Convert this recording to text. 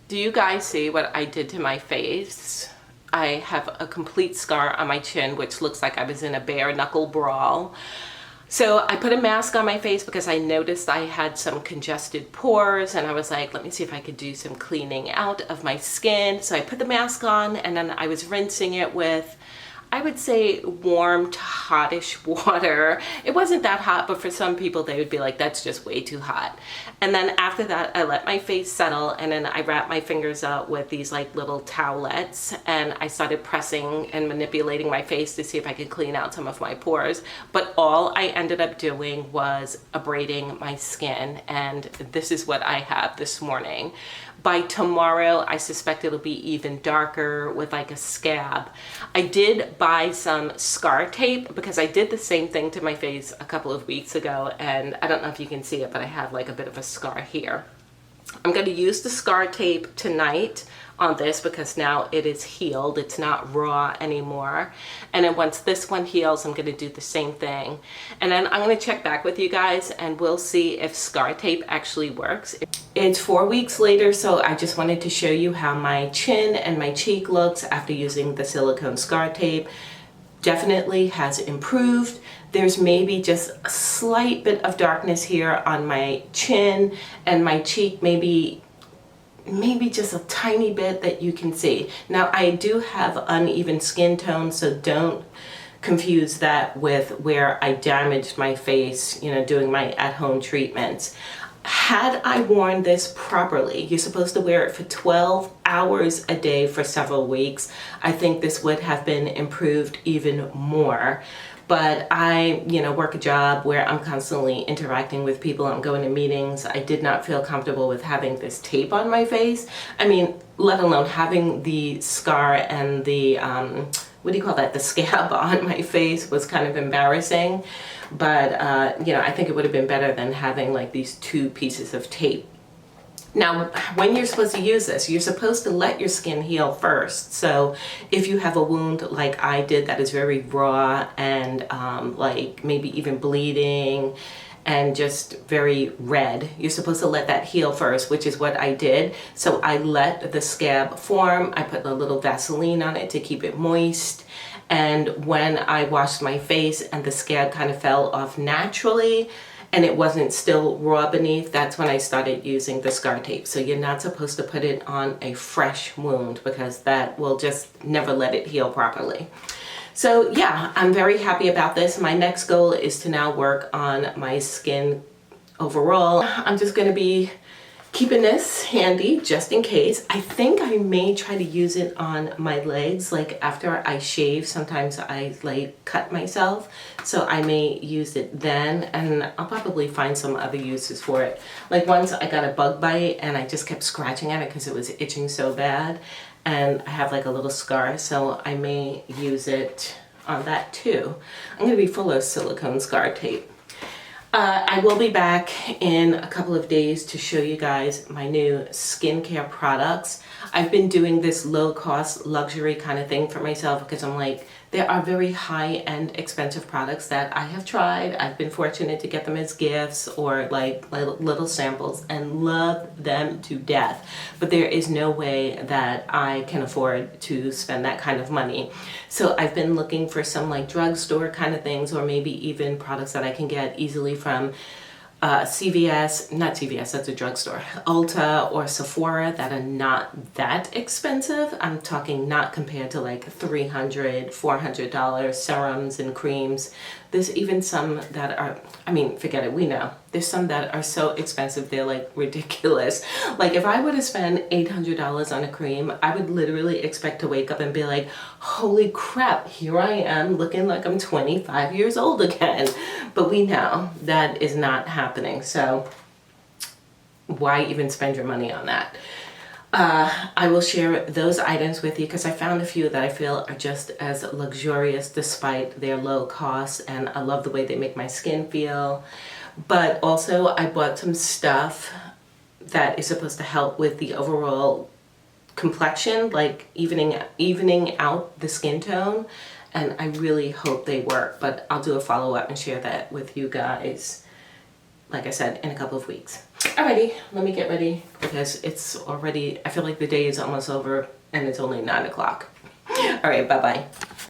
Do you guys see what I did to my face? I have a complete scar on my chin, which looks like I was in a bare knuckle brawl. So I put a mask on my face because I noticed I had some congested pores, and I was like, let me see if I could do some cleaning out of my skin. So I put the mask on, and then I was rinsing it with, I would say, warm to hottish water. It wasn't that hot, but for some people they would be like, that's just way too hot. And then after that, I let my face settle, and then I wrapped my fingers up with these like little towelettes, and I started pressing and manipulating my face to see if I could clean out some of my pores. But all I ended up doing was abrading my skin, and this is what I have this morning. By tomorrow, I suspect it'll be even darker with like a scab. I did buy some scar tape because I did the same thing to my face a couple of weeks ago, and I don't know if you can see it, but I have like a bit of a scar here. I'm going to use the scar tape tonight on this because now it is healed. It's not raw anymore. And then once this one heals, I'm going to do the same thing. And then I'm going to check back with you guys and we'll see if scar tape actually works. It's 4 weeks later, so I just wanted to show you how my chin and my cheek looks after using the silicone scar tape. Definitely has improved. There's maybe just a slight bit of darkness here on my chin, and my cheek maybe just a tiny bit that you can see. Now I do have uneven skin tone, so don't confuse that with where I damaged my face, you know, doing my at-home treatments. Had I worn this properly, you're supposed to wear it for 12 hours a day for several weeks, I think this would have been improved even more. But I, work a job where I'm constantly interacting with people. I'm going to meetings. I did not feel comfortable with having this tape on my face. I mean, let alone having the scar and the, the scab on my face was kind of embarrassing. But, I think it would have been better than having like these two pieces of tape. Now, when you're supposed to use this, you're supposed to let your skin heal first. So if you have a wound like I did that is very raw and like maybe even bleeding and just very red, you're supposed to let that heal first, which is what I did. So I let the scab form. I put a little Vaseline on it to keep it moist. And when I washed my face and the scab kind of fell off naturally, and it wasn't still raw beneath, that's when I started using the scar tape. So you're not supposed to put it on a fresh wound because that will just never let it heal properly. So yeah, I'm very happy about this. My next goal is to now work on my skin overall. I'm just gonna be keeping this handy just in case. I think I may try to use it on my legs. Like after I shave, sometimes I like cut myself. So I may use it then, and I'll probably find some other uses for it. Like once I got a bug bite and I just kept scratching at it because it was itching so bad. And I have like a little scar, so I may use it on that too. I'm gonna be full of silicone scar tape. I will be back in a couple of days to show you guys my new skincare products. I've been doing this low-cost luxury kind of thing for myself because I'm like, there are very high-end expensive products that I have tried. I've been fortunate to get them as gifts or like little samples and love them to death. But there is no way that I can afford to spend that kind of money. So I've been looking for some like drugstore kind of things, or maybe even products that I can get easily from CVS, not CVS, that's a drugstore, Ulta or Sephora, that are not that expensive. I'm talking not compared to like $300, $400 serums and creams. There's even some that are, I mean, forget it, we know. There's some that are so expensive, they're like ridiculous. Like if I were to spend $800 on a cream, I would literally expect to wake up and be like, holy crap, here I am looking like I'm 25 years old again. But we know that is not happening. So why even spend your money on that? I will share those items with you because I found a few that I feel are just as luxurious despite their low cost, and I love the way they make my skin feel. But also I bought some stuff that is supposed to help with the overall complexion, like evening out the skin tone, and I really hope they work. But I'll do a follow-up and share that with you guys, like I said, in a couple of weeks. Alrighty, let me get ready because it's already, I feel like the day is almost over and it's only 9 o'clock. All right, bye-bye.